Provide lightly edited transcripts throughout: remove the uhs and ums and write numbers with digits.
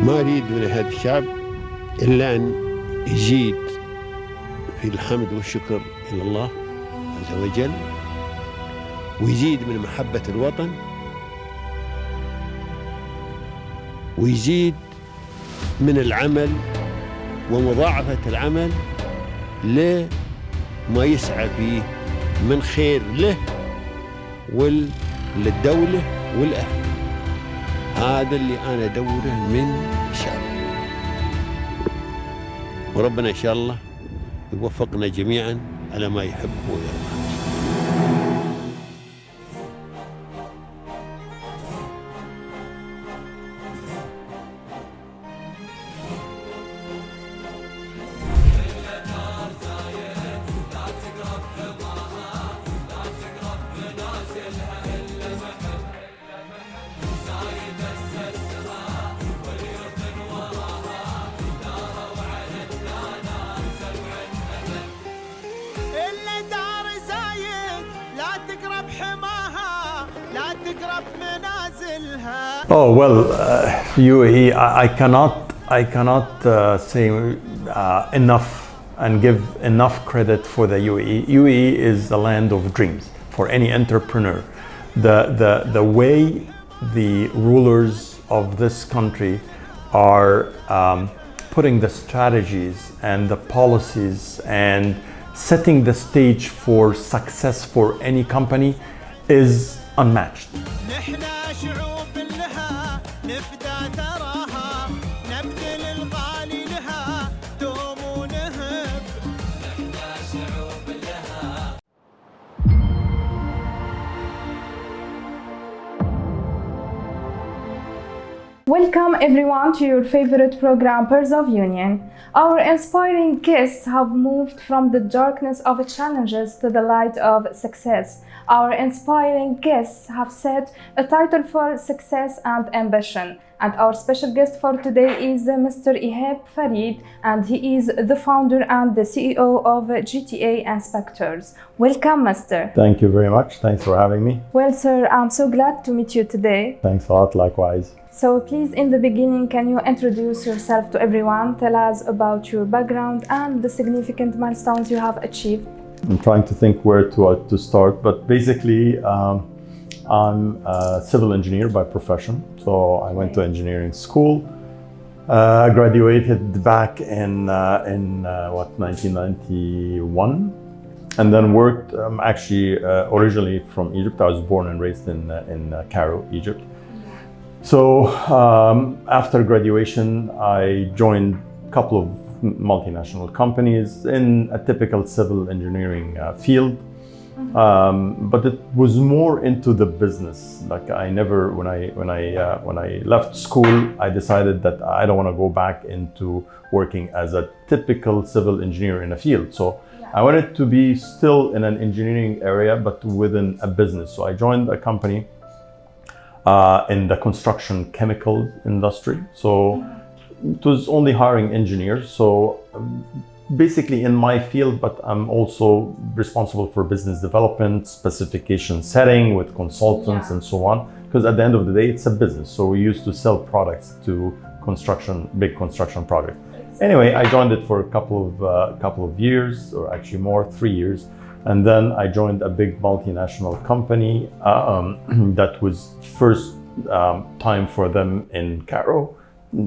ما أريد من هذا الشعب إلا أن يزيد في الحمد والشكر إلى الله عز وجل، ويزيد من محبة الوطن، ويزيد من العمل ومضاعفة العمل لما يسعى فيه من خير له وللدولة والأهل. هذا اللي أنا أدوره من الشعب، وربنا إن شاء الله يوفقنا جميعا على ما يحب ويرضى. Oh well, UAE. I cannot say enough and give enough credit for the UAE. UAE is the land of dreams for any entrepreneur. The way the rulers of this country are putting the strategies and the policies and setting the stage for success for any company is unmatched. Welcome everyone to your favorite program, Pearls of Union. Our inspiring guests have moved from the darkness of challenges to the light of success. Our inspiring guests have set a title for success and ambition. And our special guest for today is Mr. Ehab Farid, and he is the founder and the CEO of GTA Inspectors. Welcome, Mr. Thank you very much. Thanks for having me. Well, sir, I'm so glad to meet you today. Thanks a lot, likewise. So please, in the beginning, can you introduce yourself to everyone? Tell us about your background and the significant milestones you have achieved. I'm trying to think where to start, but basically, I'm a civil engineer by profession. So I went to engineering school, graduated back in 1991, and then worked. Actually, originally from Egypt. I was born and raised in Cairo, Egypt. So after graduation, I joined a couple of multinational companies in a typical civil engineering field. But it was more into the business. Like I never, when I left school, I decided that I don't want to go back into working as a typical civil engineer in a field. So I wanted to be still in an engineering area, but within a business. So I joined a company in the construction chemical industry. So it was only hiring engineers. So basically in my field, but I'm also responsible for business development, specification setting with consultants and so on. Because at the end of the day, it's a business. So we used to sell products to big construction projects. Anyway, I joined it for a couple of years, or actually more, 3 years. And then I joined a big multinational company that was first time for them in Cairo,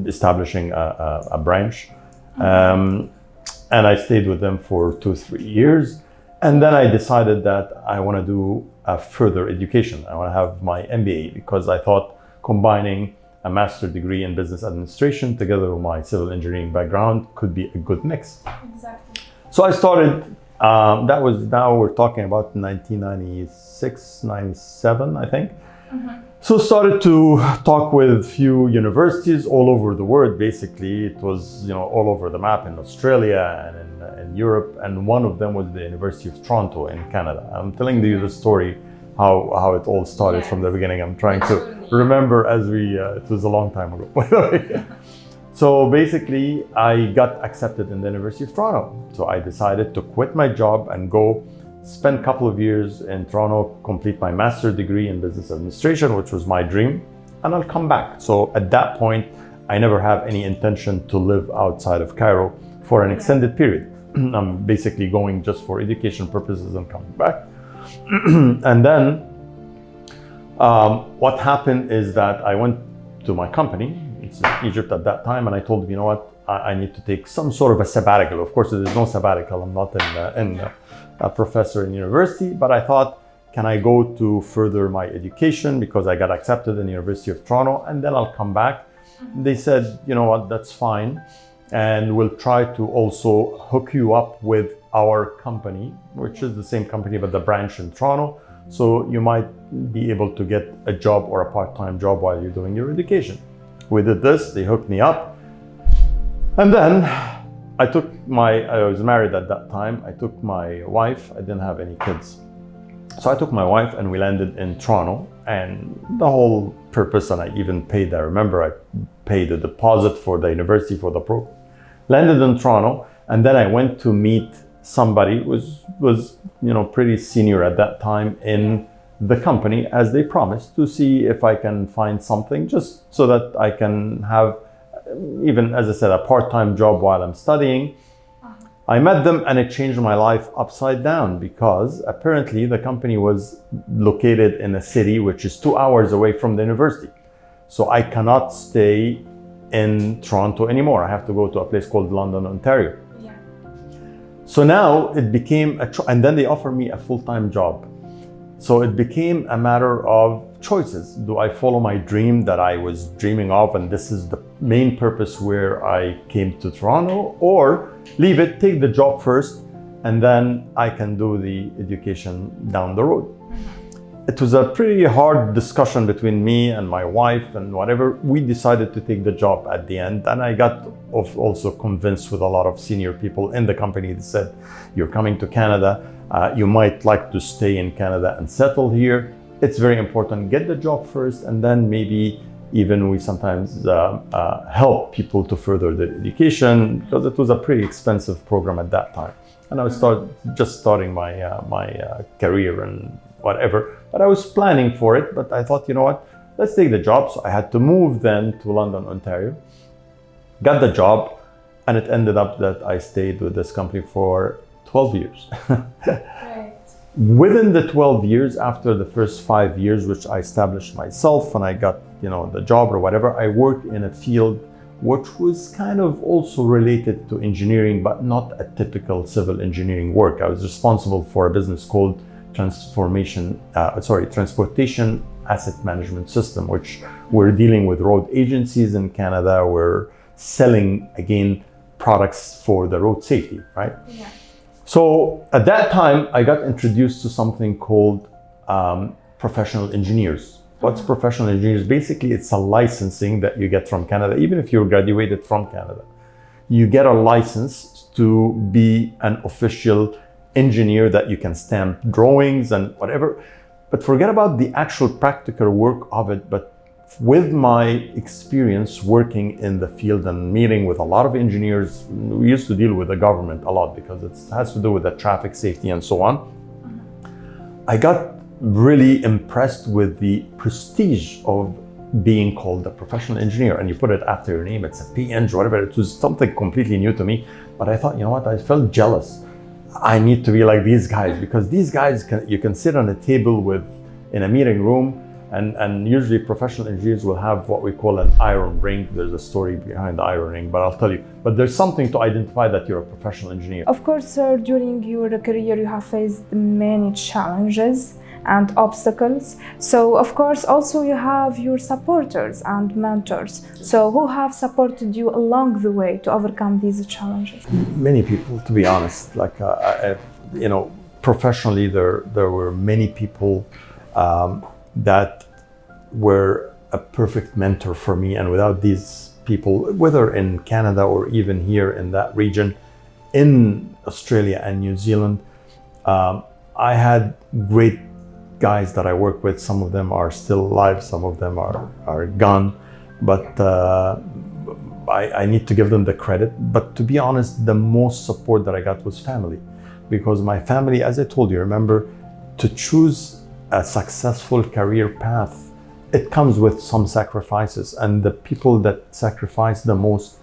establishing a branch. And I stayed with them for 2-3 years. And then I decided that I want to do a further education. I want to have my MBA, because I thought combining a master's degree in business administration together with my civil engineering background could be a good mix. Exactly. So I started, now we're talking about 1996, 97, I think. So started to talk with few universities all over the world. Basically, it was all over the map in Australia and in Europe, and one of them was the University of Toronto in Canada. I'm telling you the story how it all started from the beginning. I'm trying to remember as it was a long time ago, by the way. So basically, I got accepted in the University of Toronto. So I decided to quit my job and go spend a couple of years in Toronto, complete my master's degree in business administration, which was my dream, and I'll come back. So at that point, I never have any intention to live outside of Cairo for an extended period. I'm basically going just for education purposes and coming back. And then what happened is that I went to my company, it's in Egypt at that time, and I told them, you know what, I need to take some sort of a sabbatical. Of course, there's no sabbatical. I'm not a professor in university, but I thought, can I go to further my education because I got accepted in the University of Toronto, and then I'll come back. They said, you know what, that's fine. And we'll try to also hook you up with our company, which is the same company, but the branch in Toronto. So you might be able to get a job or a part-time job while you're doing your education. We did this, they hooked me up. And then I was married at that time. I took my wife, I didn't have any kids. So I took my wife and we landed in Toronto, and the whole purpose, and I even paid, I remember I paid a deposit for the university for the program. Landed in Toronto, and then I went to meet somebody who was pretty senior at that time in the company, as they promised, to see if I can find something just so that I can have, even as I said, a part-time job while I'm studying. I met them and it changed my life upside down, because apparently the company was located in a city which is 2 hours away from the university. So I cannot stay in Toronto anymore. I have to go to a place called London, Ontario. Yeah. So now it became and then they offered me a full-time job. So it became a matter of choices. Do I follow my dream that I was dreaming of, and this is the main purpose where I came to Toronto, or leave it, take the job first, and then I can do the education down the road? It was a pretty hard discussion between me and my wife, and whatever, we decided to take the job at the end. And I got also convinced with a lot of senior people in the company that said, you're coming to Canada, you might like to stay in Canada and settle here. It's very important, get the job first, and then maybe even we sometimes help people to further their education, because it was a pretty expensive program at that time. And I was just starting my career and whatever, but I was planning for it. But I thought, you know what, let's take the job. So I had to move then to London, Ontario, got the job, and it ended up that I stayed with this company for 12 years. Right. Within the 12 years, after the first 5 years, which I established myself and I got, the job or whatever, I worked in a field which was kind of also related to engineering, but not a typical civil engineering work. I was responsible for a business called Transportation Asset Management System, which we're dealing with road agencies in Canada. We're selling, again, products for the road safety, right? Yeah. So at that time, I got introduced to something called professional engineers. What's professional engineers? Basically, it's a licensing that you get from Canada. Even if you're graduated from Canada, you get a license to be an official engineer, that you can stamp drawings and whatever. But forget about the actual practical work of it. But with my experience working in the field and meeting with a lot of engineers, we used to deal with the government a lot because it has to do with the traffic safety and so on. I got really impressed with the prestige of being called a professional engineer, and you put it after your name, it's a PNG, whatever. It was something completely new to me, but I thought, you know what, I felt jealous. I need to be like these guys, because these guys, you can sit on a table in a meeting room, and usually professional engineers will have what we call an iron ring. There's a story behind the iron ring, but I'll tell you. But there's something to identify that you're a professional engineer. Of course, sir, during your career, you have faced many challenges and obstacles. So, of course, also you have your supporters and mentors. So, who have supported you along the way to overcome these challenges? Many people, to be honest. Like, professionally, there were many people that were a perfect mentor for me. And without these people, whether in Canada or even here in that region, in Australia and New Zealand, I had great guys that I work with. Some of them are still alive, some of them are gone, but I need to give them the credit. But to be honest, the most support that I got was family, because my family, as I told you, remember, to choose a successful career path it comes with some sacrifices, and the people that sacrifice the most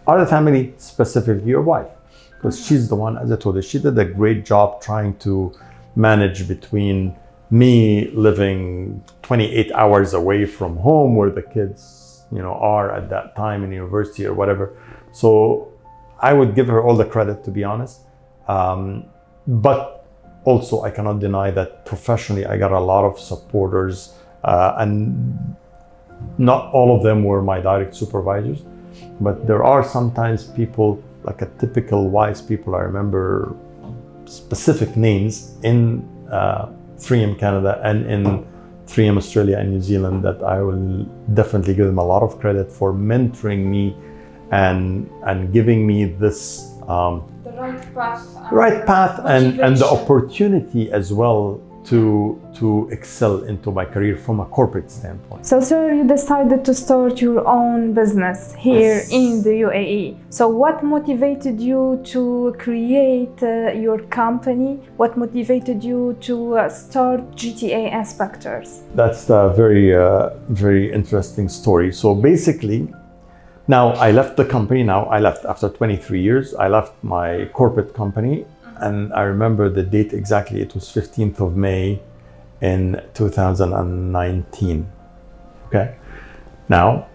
are the family, specifically your wife, because she's the one, as I told you, she did a great job trying to manage between me living 28 hours away from home where the kids, are at that time in university or whatever. So I would give her all the credit, to be honest. But also I cannot deny that professionally I got a lot of supporters, and not all of them were my direct supervisors, but there are sometimes people, like a typical wise people. I remember specific names in 3M Canada and in 3M Australia and New Zealand that I will definitely give them a lot of credit for mentoring me and giving me this The right path and the opportunity as well to excel into my career from a corporate standpoint. So, sir, you decided to start your own business here in the UAE. So, what motivated you to create your company? What motivated you to start GTA Inspectors? That's a very interesting story. So basically, now I left the company. I left after 23 years. I left my corporate company. And I remember the date exactly. It was 15th of May in 2019. Okay. Now,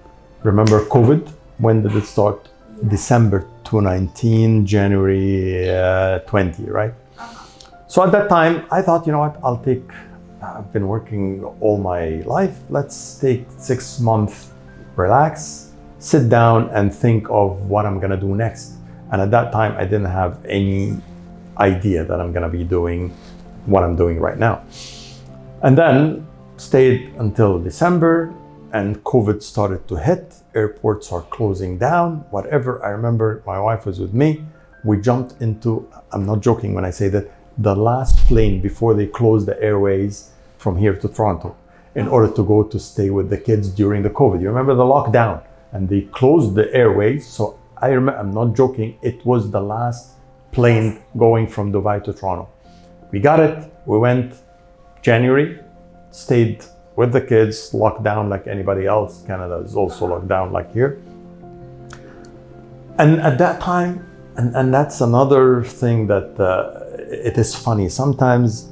remember COVID? When did it start? December 2019, January 20, right? So at that time, I thought, I've been working all my life. Let's take 6 months, relax, sit down and think of what I'm gonna do next. And at that time, I didn't have any idea that I'm gonna be doing what I'm doing right now. And then stayed until December, and COVID started to hit. Airports are closing down, whatever. I remember my wife was with me. We jumped into, I'm not joking when I say that, the last plane before they closed the airways from here to Toronto in order to go to stay with the kids during the COVID. You remember the lockdown? And they closed the airways. So I remember, I'm not joking, it was the last plane going from Dubai to Toronto. We got it, we went January, stayed with the kids, locked down like anybody else. Canada is also locked down like here. And at that time, and that's another thing that it is funny, sometimes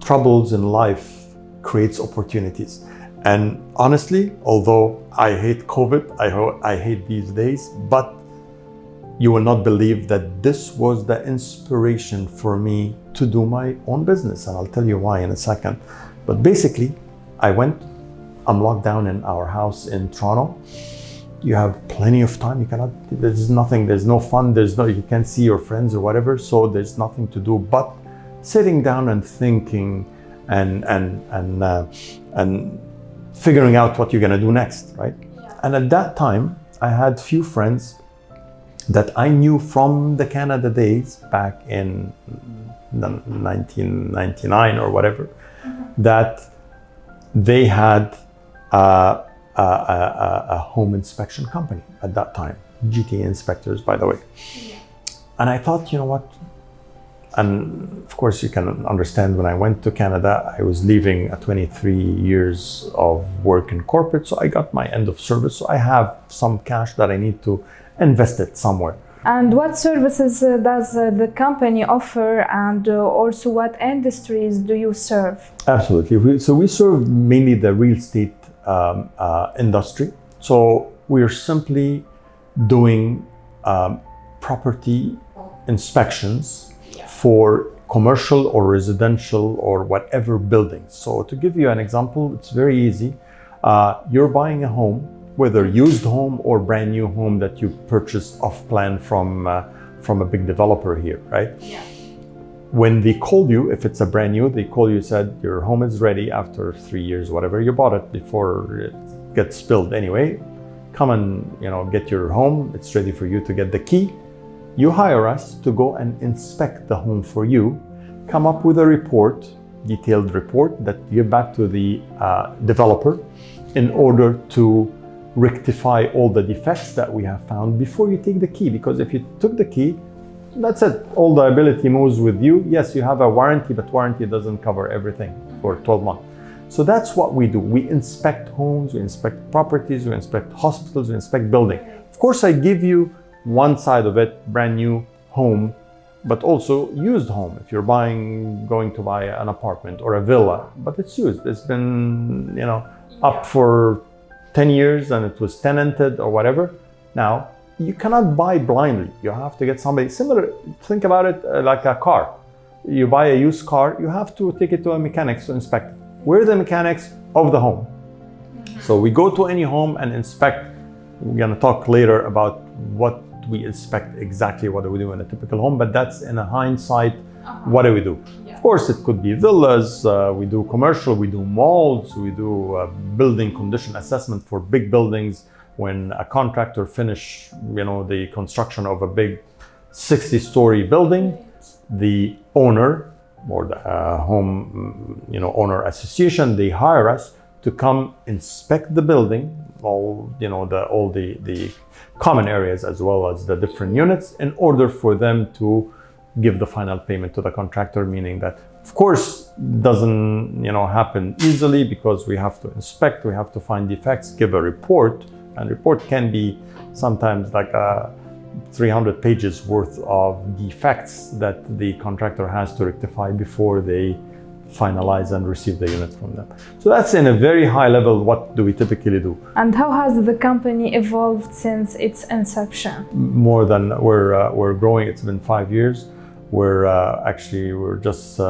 troubles in life creates opportunities. And honestly, although I hate COVID, I hate these days, but you will not believe that this was the inspiration for me to do my own business. And I'll tell you why in a second. But basically, I'm locked down in our house in Toronto. You have plenty of time. There's no fun, you can't see your friends or whatever. So there's nothing to do but sitting down and thinking and figuring out what you're gonna do next, right? Yeah. And at that time, I had few friends that I knew from the Canada days back in 1999 or whatever, that they had a home inspection company at that time, GTA Inspectors, by the way. Yeah. And I thought, you know what? And of course, you can understand when I went to Canada, I was leaving 23 years of work in corporate. So I got my end of service. So I have some cash that I need to invest it somewhere. And what services does the company offer, and also what industries do you serve? Absolutely. We serve mainly the real estate industry. So we are simply doing property inspections for commercial or residential or whatever buildings. So to give you an example, it's very easy. You're buying a home, whether used home or brand new home that you purchased off plan from a big developer here, right? Yeah. When they call you, if it's a brand new, they call you, said your home is ready after 3 years, whatever. You bought it before it gets built anyway. Come and get your home. It's ready for you to get the key. You hire us to go and inspect the home for you, come up with a report, detailed report that you give back to the developer in order to rectify all the defects that we have found before you take the key. Because if you took the key, that's it. All the liability moves with you. Yes, you have a warranty, but warranty doesn't cover everything for 12 months. So that's what we do. We inspect homes, we inspect properties, we inspect hospitals, we inspect buildings. Of course, I give you one side of it, brand new home, but also used home. If you're going to buy an apartment or a villa, but it's used. It's been, up for 10 years and it was tenanted or whatever. Now, you cannot buy blindly. You have to get somebody similar. Think about it like a car. You buy a used car, you have to take it to a mechanic to inspect. We're the mechanics of the home. So we go to any home and inspect. We're going to talk later about what we inspect exactly, what do we do in a typical home, but that's in a hindsight, what do we do? Yeah. Of course, it could be villas, we do commercial, we do malls, we do building condition assessment for big buildings. When a contractor finish, the construction of a big 60-story building, the owner or the home, owner association, they hire us to come inspect the building, all the common areas as well as the different units, in order for them to give the final payment to the contractor. Meaning that, of course, doesn't happen easily, because we have to inspect, we have to find defects, give a report, and report can be sometimes like 300 pages worth of defects that the contractor has to rectify before they finalize and receive the unit from them. So that's in a very high level, what do we typically do. And how has the company evolved since its inception? More than we're growing. It's been 5 years. We're just we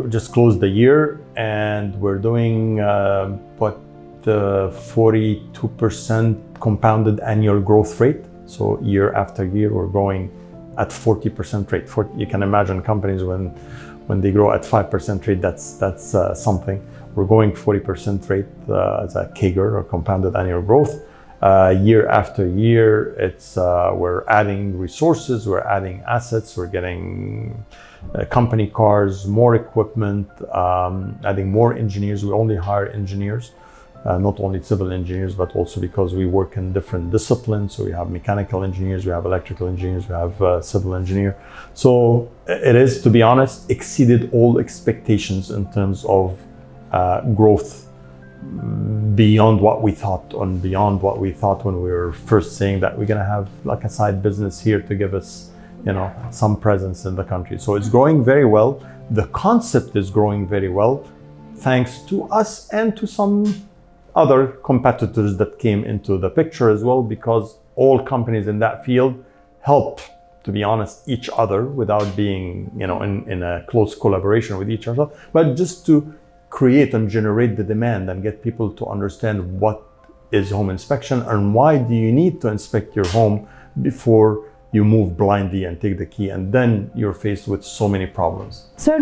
just closed the year, and we're doing 42% compounded annual growth rate. So year after year, we're growing at 40% rate. You can imagine companies when they grow at 5% rate, that's something. We're going 40% rate as a CAGR, or compounded annual growth. Year after year, we're adding resources, we're adding assets, we're getting company cars, more equipment, adding more engineers. We only hire engineers. Not only civil engineers, but also because we work in different disciplines. So we have mechanical engineers, we have electrical engineers, we have civil engineer. So it is, to be honest, exceeded all expectations in terms of growth, beyond what we thought, and beyond what we thought when we were first saying that we're going to have like a side business here to give us, some presence in the country. So it's growing very well. The concept is growing very well, thanks to us and to some other competitors that came into the picture as well, because all companies in that field help, to be honest, each other without being, in a close collaboration with each other, but just to create and generate the demand and get people to understand what is home inspection and why do you need to inspect your home before you move blindly and take the key, and then you're faced with so many problems. So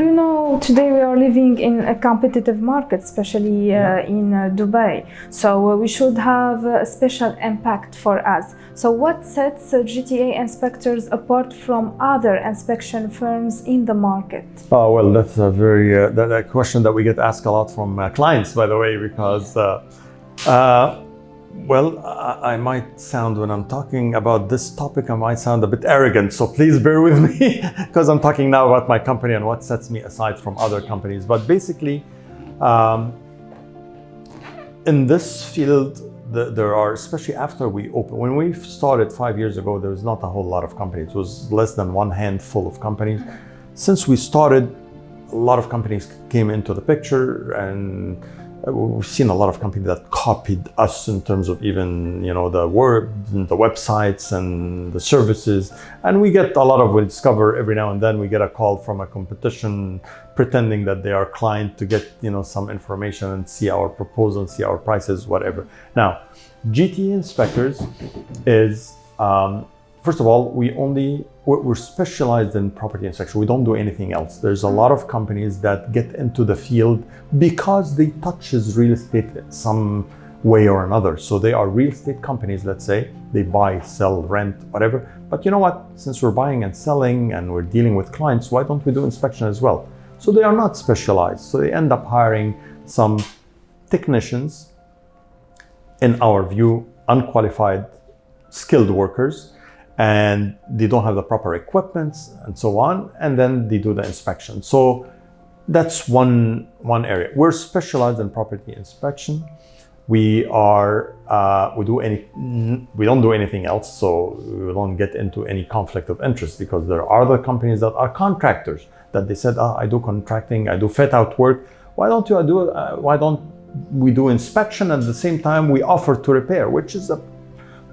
today we are living in a competitive market, especially in Dubai. So we should have a special impact for us. So what sets GTA inspectors apart from other inspection firms in the market? Oh, well, that's a very a question that we get asked a lot from clients, by the way, because well, I might sound, when I'm talking about this topic, I might sound a bit arrogant, so please bear with me, because I'm talking now about my company and what sets me aside from other companies. But basically, in this field, there are, especially after we opened, when we started 5 years ago, there was not a whole lot of companies. It was less than one handful of companies. Since we started, a lot of companies came into the picture, and we've seen a lot of companies that copied us in terms of even, the work, the websites and the services. And we discover every now and then we get a call from a competition pretending that they are client to get, some information and see our proposal, see our prices, whatever. Now, GT inspectors is, first of all, we're specialized in property inspection. We don't do anything else. There's a lot of companies that get into the field because they touches real estate some way or another. So they are real estate companies, let's say. They buy, sell, rent, whatever. But you know what? Since we're buying and selling and we're dealing with clients, why don't we do inspection as well? So they are not specialized. So they end up hiring some technicians, in our view, unqualified, skilled workers, and they don't have the proper equipment and so on, and then they do the inspection. So that's one area. We're specialized in property inspection. We don't do anything else, so we don't get into any conflict of interest, because there are other companies that are contractors that they said, I do contracting, I do fit out work. Why don't we do inspection at the same time we offer to repair, which is a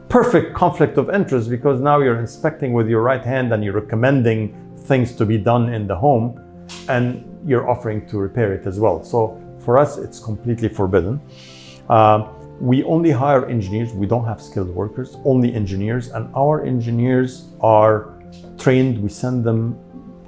perfect conflict of interest, because now you're inspecting with your right hand and you're recommending things to be done in the home, and you're offering to repair it as well. So for us, it's completely forbidden. We only hire engineers. We don't have skilled workers, only engineers, and our engineers are trained. We send them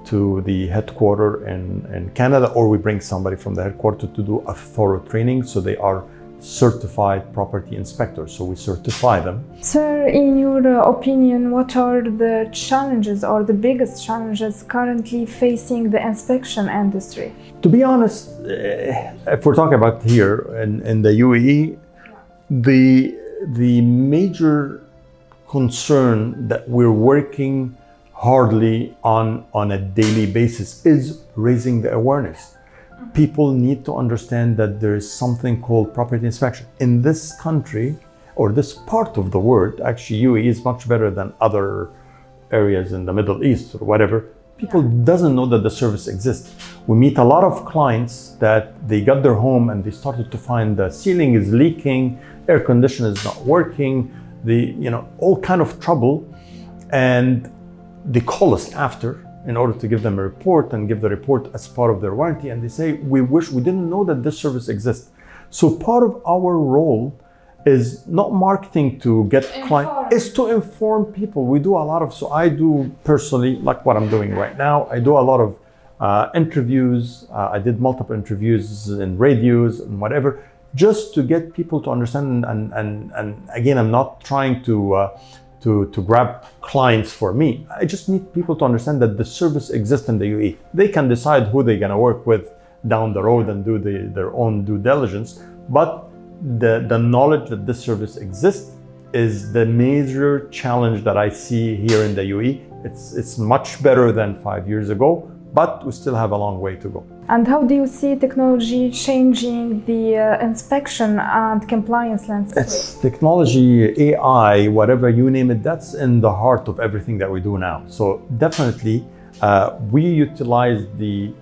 to the headquarters in Canada, or we bring somebody from the headquarters to do a thorough training, so they are certified property inspectors, so we certify them. Sir, in your opinion, what are the challenges or the biggest challenges currently facing the inspection industry? To be honest, if we're talking about here in the UAE, the major concern that we're working hardly on a daily basis is raising the awareness. People need to understand that there is something called property inspection. In this country, or this part of the world, actually UAE is much better than other areas in the Middle East or whatever. People doesn't know that the service exists. We meet a lot of clients that they got their home and they started to find the ceiling is leaking, air conditioner is not working, all kind of trouble, and they call us after in order to give them a report and give the report as part of their warranty, and they say, we didn't know that this service exists. So part of our role is not marketing to get clients, is to inform people. We do a lot of, so I do personally, like what I'm doing right now, I do a lot of interviews. I did multiple interviews in radios and whatever, just to get people to understand. And again, I'm not trying to grab clients for me. I just need people to understand that the service exists in the UAE. They can decide who they're gonna work with down the road and do their own due diligence. But the knowledge that this service exists is the major challenge that I see here in the UAE. It's much better than 5 years ago, but we still have a long way to go. And how do you see technology changing the inspection and compliance landscape? It's technology, AI, whatever you name it, that's in the heart of everything that we do now. So definitely, we utilize the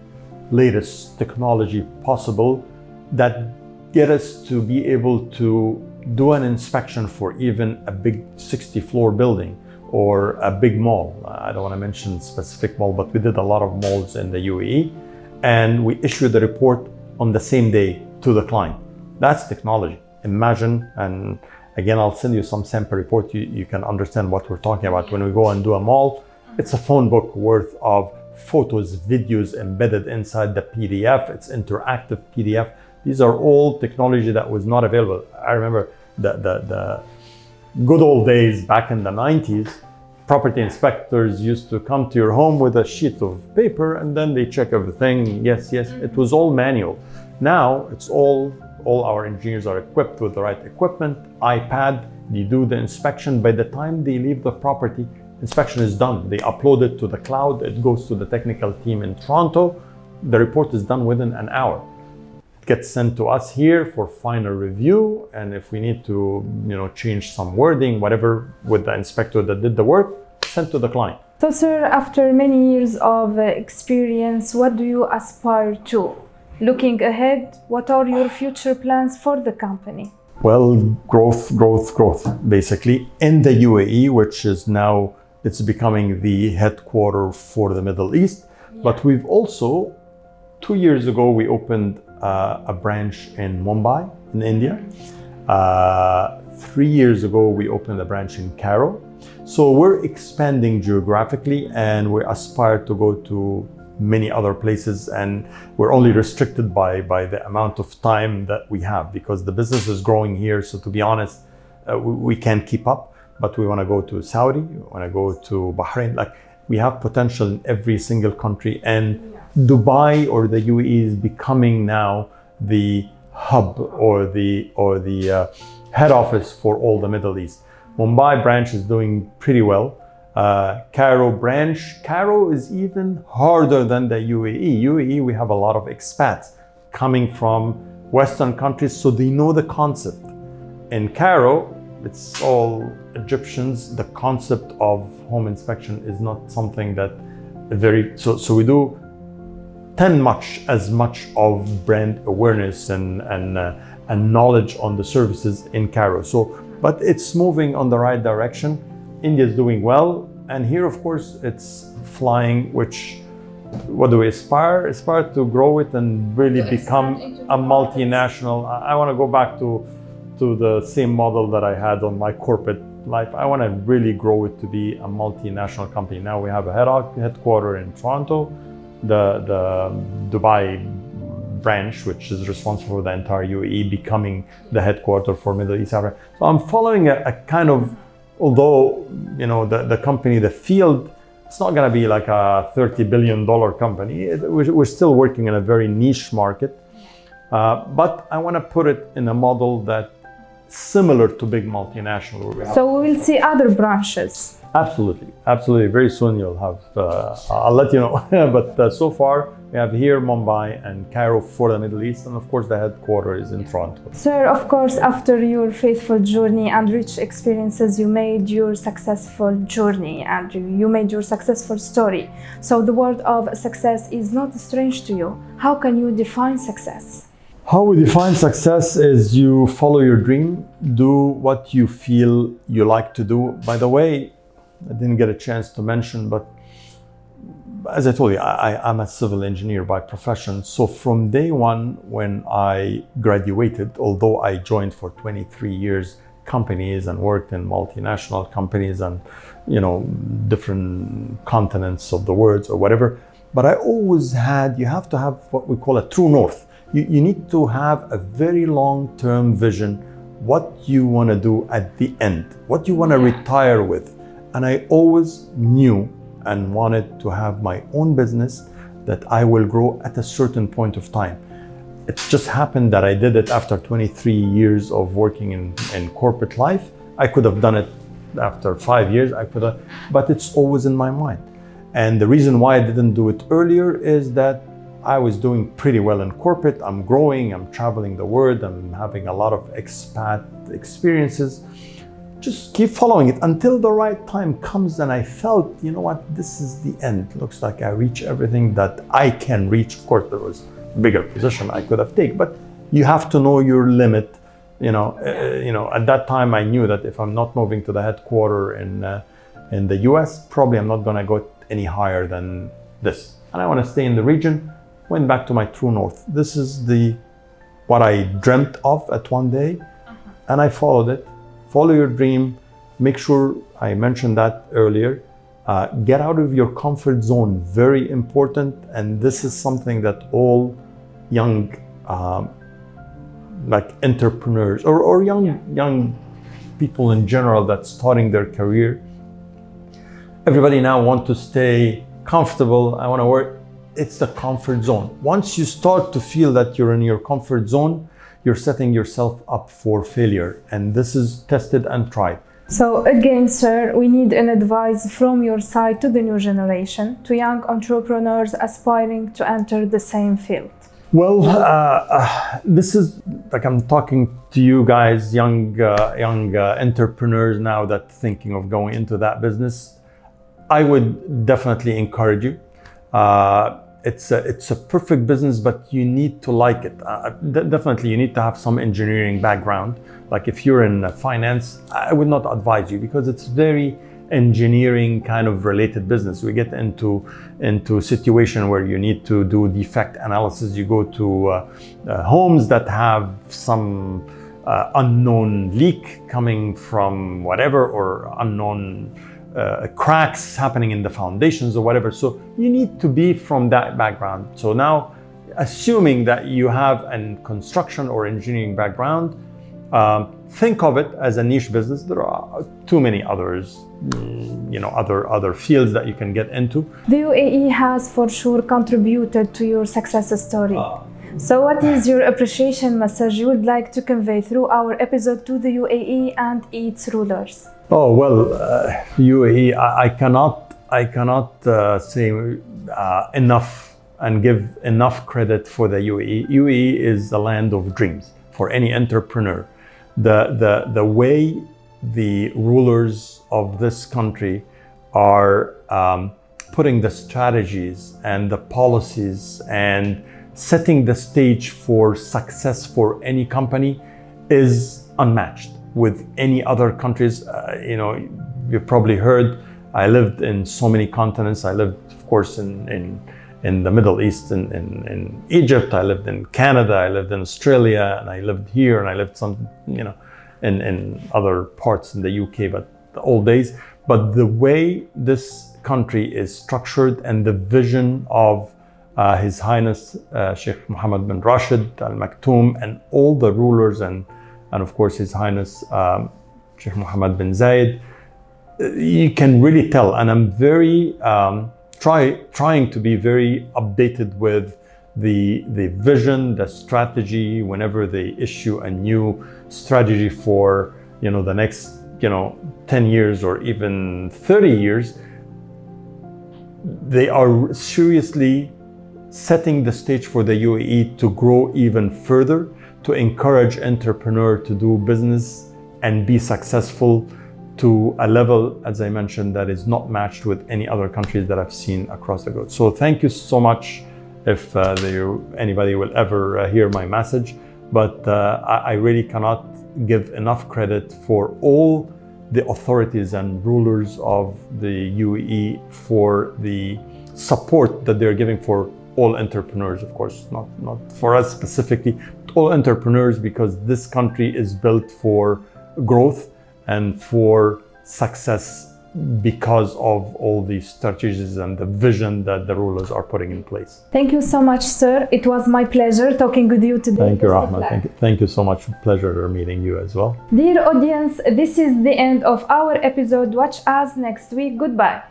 latest technology possible that get us to be able to do an inspection for even a big 60-floor building or a big mall. I don't want to mention specific mall, but we did a lot of malls in the UAE, and we issued the report on the same day to the client. That's technology. Imagine, and again, I'll send you some sample report. You can understand what we're talking about. When we go and do a mall, it's a phone book worth of photos, videos embedded inside the PDF. It's interactive PDF. These are all technology that was not available. I remember the good old days back in the 90s, property inspectors used to come to your home with a sheet of paper and then they check everything. Yes, it was all manual. Now it's all our engineers are equipped with the right equipment, iPad, they do the inspection. By the time they leave the property, inspection is done. They upload it to the cloud, it goes to the technical team in Toronto. The report is done within an hour. Gets sent to us here for final review, and if we need to change some wording, whatever, with the inspector that did the work, sent to the client. So sir, after many years of experience, what do you aspire to? Looking ahead, what are your future plans for the company? Well, growth, basically, in the UAE, which is now, it's becoming the headquarters for the Middle East. But we've also, 2 years ago, we opened a branch in Mumbai, in India. 3 years ago, we opened a branch in Cairo. So we're expanding geographically, and we aspire to go to many other places, and we're only restricted by the amount of time that we have, because the business is growing here. So to be honest, we can't keep up, but we want to go to Saudi, we want to go to Bahrain. Like, we have potential in every single country, and Dubai or the UAE is becoming now the hub or the head office for all the Middle East. Mumbai branch is doing pretty well. Cairo branch. Cairo is even harder than the UAE. UAE, we have a lot of expats coming from Western countries, so they know the concept. In Cairo, it's all Egyptians. The concept of home inspection is not something that so we do as much of brand awareness and knowledge on the services in Cairo. So, but it's moving on the right direction. India is doing well, and here, of course, it's flying. Which, what do we aspire? Aspire to grow it and really become a multinational. I want to go back to the same model that I had on my corporate life. I want to really grow it to be a multinational company. Now we have a headquarter in Toronto, the Dubai branch, which is responsible for the entire UAE, becoming the headquarter for Middle East Africa. So I'm following a kind of, although the company, the field, it's not going to be like a $30 billion company. We're still working in a very niche market, but I want to put it in a model that similar to big multinational. So we will see other branches. Absolutely. Very soon you'll have, I'll let you know. But so far we have here Mumbai and Cairo for the Middle East, and of course the headquarters is in Toronto. Sir, of course, after your faithful journey and rich experiences, you made your successful journey and you made your successful story. So the word of success is not strange to you. How can you define success? How we define success is you follow your dream, do what you feel you like to do. By the way, I didn't get a chance to mention, but as I told you, I'm a civil engineer by profession. So from day one, when I graduated, although I joined for 23 years companies and worked in multinational companies and, different continents of the world or whatever, but I always you have to have what we call a true north. You need to have a very long-term vision, what you want to do at the end, what you want to retire with. And I always knew and wanted to have my own business that I will grow at a certain point of time. It just happened that I did it after 23 years of working in corporate life. I could have done it after 5 years, but it's always in my mind. And the reason why I didn't do it earlier is that I was doing pretty well in corporate. I'm growing, I'm traveling the world, I'm having a lot of expat experiences. Just keep following it until the right time comes and I felt, this is the end. Looks like I reach everything that I can reach. Of course, there was a bigger position I could have taken, but you have to know your limit. At that time I knew that if I'm not moving to the headquarters in the US, probably I'm not gonna go any higher than this. And I want to stay in the region. Went back to my true north. This is what I dreamt of at one day, and I followed it. Follow your dream. Make sure, I mentioned that earlier, get out of your comfort zone, very important. And this is something that all young entrepreneurs or young people in general that's starting their career, everybody now want to stay comfortable. I want to work. It's the comfort zone. Once you start to feel that you're in your comfort zone, you're setting yourself up for failure. And this is tested and tried. So again, sir, we need an advice from your side to the new generation, to young entrepreneurs aspiring to enter the same field. Well, this is like I'm talking to you guys, young entrepreneurs now that thinking of going into that business. I would definitely encourage you. It's a perfect business, but you need to like it. Definitely, you need to have some engineering background. Like if you're in finance, I would not advise you because it's very engineering kind of related business. We get into a situation where you need to do defect analysis. You go to homes that have some unknown leak coming from whatever, or unknown cracks happening in the foundations or whatever. So you need to be from that background. So now, assuming that you have a construction or engineering background, think of it as a niche business. There are too many others, other fields that you can get into. The UAE has for sure contributed to your success story. So what is your appreciation message you would like to convey through our episode to the UAE and its rulers? Oh well, UAE. I cannot say enough and give enough credit for the UAE. UAE is the land of dreams for any entrepreneur. The way the rulers of this country are putting the strategies and the policies and setting the stage for success for any company is unmatched with any other countries. You've probably heard, I lived in so many continents. I lived, of course, in the Middle East, in Egypt. I lived in Canada. I lived in Australia, and I lived here, and I lived in other parts in the UK, but the old days. But the way this country is structured and the vision of His Highness Sheikh Mohammed bin Rashid Al Maktoum and all the rulers and of course His Highness Sheikh Mohammed bin Zayed, you can really tell. And I'm very trying to be very updated with the vision, the strategy. Whenever they issue a new strategy for the next 10 years or even 30 years, they are seriously setting the stage for the UAE to grow even further, to encourage entrepreneurs to do business and be successful to a level, as I mentioned, that is not matched with any other countries that I've seen across the globe. So thank you so much if anybody will ever hear my message. But I really cannot give enough credit for all the authorities and rulers of the UAE for the support that they're giving for all entrepreneurs, of course, not for us specifically, but all entrepreneurs, because this country is built for growth and for success because of all these strategies and the vision that the rulers are putting in place. Thank you so much, sir. It was my pleasure talking with you today. Thank you, Rahma. Thank you so much. Pleasure meeting you as well. Dear audience, this is the end of our episode. Watch us next week. Goodbye.